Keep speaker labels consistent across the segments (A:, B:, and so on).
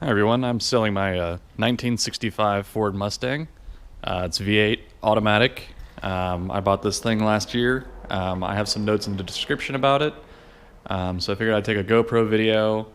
A: Hi everyone, I'm selling my 1965 Ford Mustang. It's V8 automatic. I bought this thing last year. I have some notes in the description about it. So I figured I'd take a GoPro video,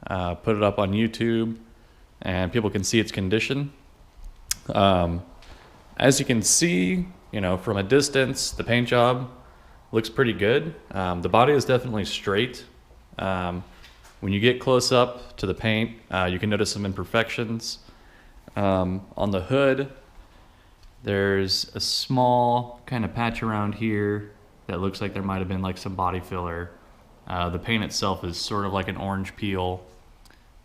A: put it up on YouTube, and people can see its condition. As you can see, from a distance, the paint job looks pretty good. The body is definitely straight. When you get close up to the paint, you can notice some imperfections. On the hood, there's a small kind of patch around here that looks like there might have been like some body filler. The paint itself is sort of like an orange peel.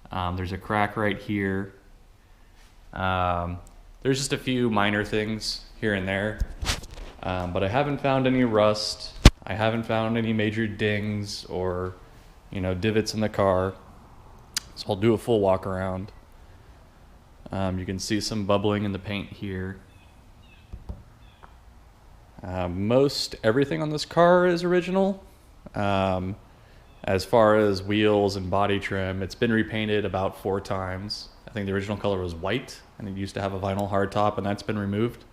A: There's a crack right here. There's just a few minor things here and there, but I haven't found any rust. I haven't found any major dings or divots in the car. So I'll do a full walk around. You can see some bubbling in the paint here. Most everything on this car is original. As far as wheels and body trim, it's been repainted about 4 times. I think the original color was white, and it used to have a vinyl hardtop, and that's been removed.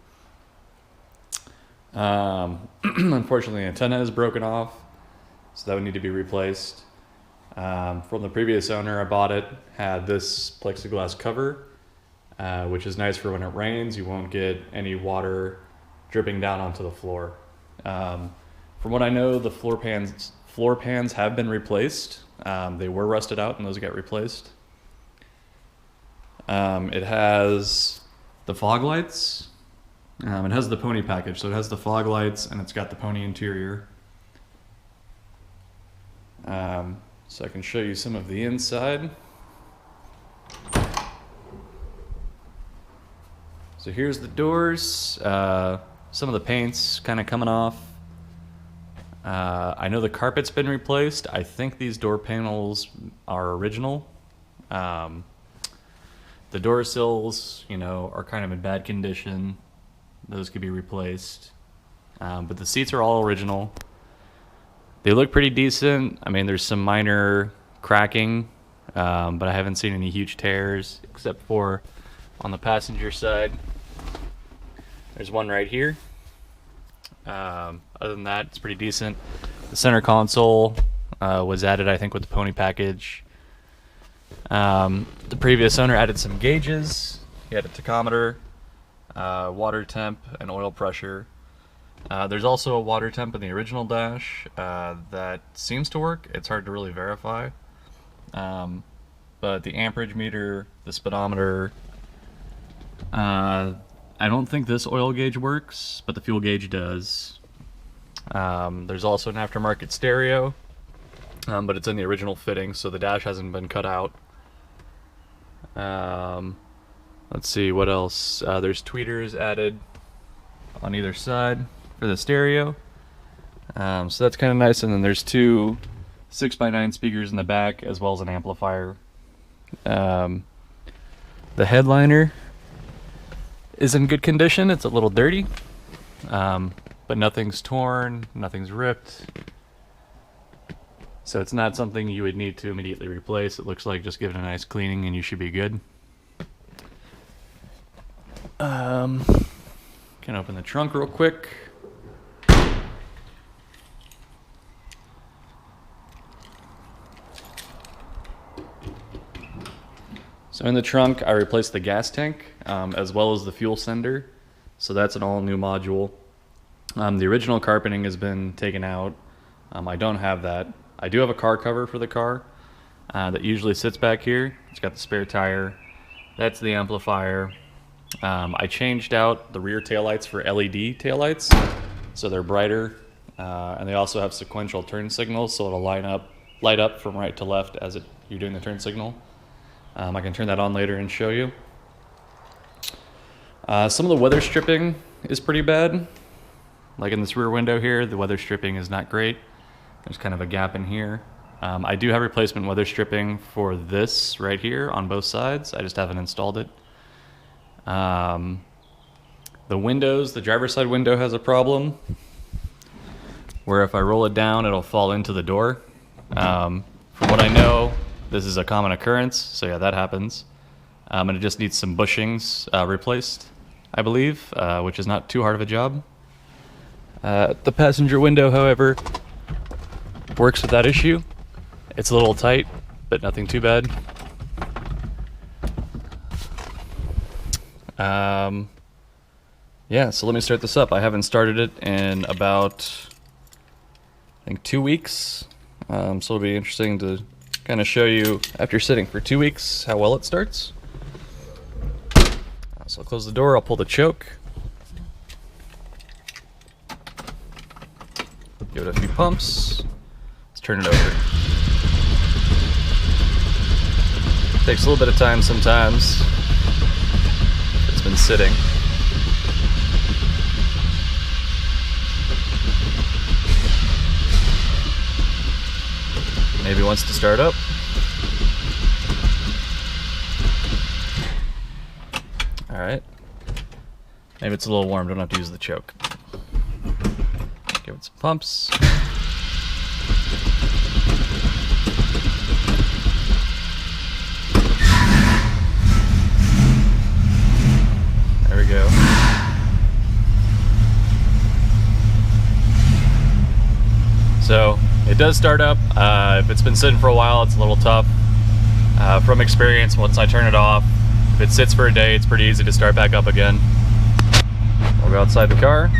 A: Unfortunately, the antenna is broken off, so that would need to be replaced. From the previous owner, I bought it, had this plexiglass cover, which is nice for when it rains. You won't get any water dripping down onto the floor. From what I know, the floor pans have been replaced. They were rusted out and those got replaced. It has the fog lights. It has the pony package, so it has the fog lights and it's got the pony interior. So I can show you some of the inside. So here's the doors. Some of the paint's kind of coming off. I know the carpet's been replaced. I think these door panels are original. The door sills, are kind of in bad condition. Those could be replaced. But the seats are all original. They look pretty decent. I mean, there's some minor cracking, but I haven't seen any huge tears except for on the passenger side. There's one right here. Other than that, it's pretty decent. The center console was added, I think, with the pony package. The previous owner added some gauges. He had a tachometer, water temp, and oil pressure. There's also a water temp in the original dash that seems to work. It's hard to really verify. But the amperage meter, the speedometer, I don't think this oil gauge works, but the fuel gauge does. There's also an aftermarket stereo, but it's in the original fitting, so the dash hasn't been cut out. Let's see, what else? There's tweeters added on either side for the stereo. So that's kind of nice, and then there's 2 6x9 speakers in the back, as well as an amplifier. The headliner is in good condition. It's a little dirty, but nothing's torn, nothing's ripped. So it's not something you would need to immediately replace. It looks like just give it a nice cleaning and you should be good. Can open the trunk real quick. So in the trunk, I replaced the gas tank as well as the fuel sender. So that's an all new module. The original carpeting has been taken out. I don't have that. I do have a car cover for the car that usually sits back here. It's got the spare tire. That's the amplifier. I changed out the rear taillights for LED taillights, so they're brighter, and they also have sequential turn signals, so it'll light up from right to left as you're doing the turn signal. I can turn that on later and show you. Some of the weather stripping is pretty bad. Like in this rear window here, the weather stripping is not great. There's kind of a gap in here. I do have replacement weather stripping for this right here on both sides. I just haven't installed it. The windows, the driver's side window has a problem where if I roll it down, it'll fall into the door. From what I know, This is a common occurrence, so yeah, that happens. And it just needs some bushings replaced, I believe, which is not too hard of a job. The passenger window, however, works with that issue. It's a little tight, but nothing too bad. Yeah, so let me start this up. I haven't started it in about, I think, 2 weeks. So it'll be interesting to kind of show you, after sitting for 2 weeks, how well it starts. So I'll close the door, I'll pull the choke. Give it a few pumps. Let's turn it over. Takes a little bit of time sometimes. It's been sitting. Maybe wants to start up. All right. Maybe it's a little warm, don't have to use the choke. Give it some pumps. There we go. So it does start up. If it's been sitting for a while, it's a little tough. From experience, once I turn it off, if it sits for a day, it's pretty easy to start back up again. We'll go outside the car.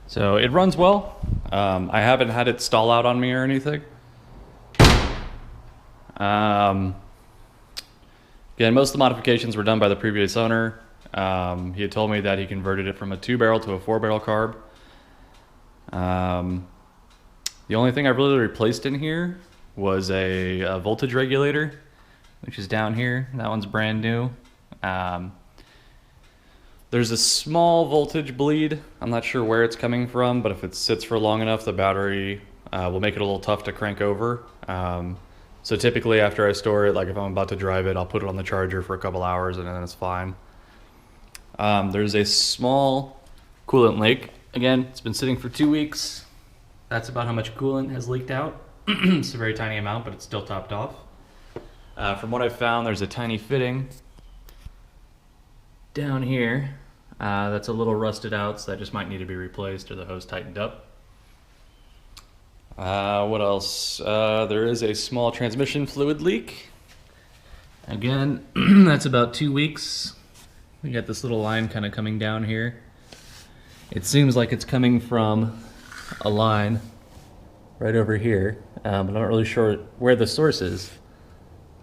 A: So it runs well. I haven't had it stall out on me or anything. Again, most of the modifications were done by the previous owner. He had told me that he converted it from a 2-barrel to a 4-barrel carb. The only thing I really replaced in here was a voltage regulator, which is down here. That one's brand new. There's a small voltage bleed. I'm not sure where it's coming from, but if it sits for long enough, the battery will make it a little tough to crank over. So typically after I store it, like if I'm about to drive it, I'll put it on the charger for a couple hours and then it's fine. There's a small coolant leak. Again, it's been sitting for 2 weeks. That's about how much coolant has leaked out. It's a very tiny amount, but it's still topped off. From what I've found, there's a tiny fitting down here that's a little rusted out, so that just might need to be replaced or the hose tightened up. What else? There is a small transmission fluid leak. Again, that's about 2 weeks. We got this little line kind of coming down here. It seems like it's coming from a line right over here, but I'm not really sure where the source is.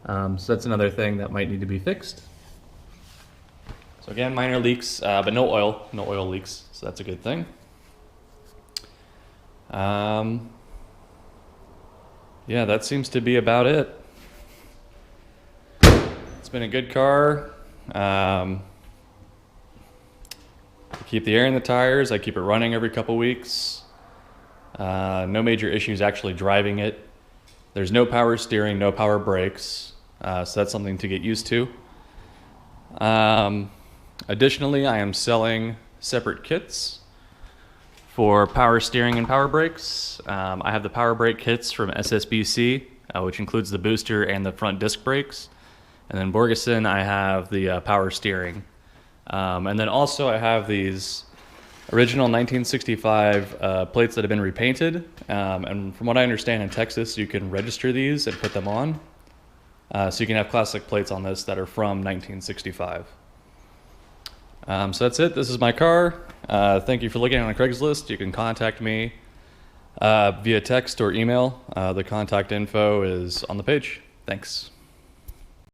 A: So that's another thing that might need to be fixed. So again, minor leaks, but no oil leaks, so that's a good thing. Yeah, that seems to be about it. It's been a good car. I keep the air in the tires. I keep it running every couple weeks. No major issues actually driving it. There's no power steering, no power brakes, so that's something to get used to. Additionally, I am selling separate kits for power steering and power brakes. I have the power brake kits from SSBC, which includes the booster and the front disc brakes. And then Borgeson, I have the power steering. And then also I have these Original 1965 plates that have been repainted. And from what I understand, in Texas, you can register these and put them on. So you can have classic plates on this that are from 1965. So that's it. This is my car. Thank you for looking on Craigslist. You can contact me via text or email. The contact info is on the page. Thanks.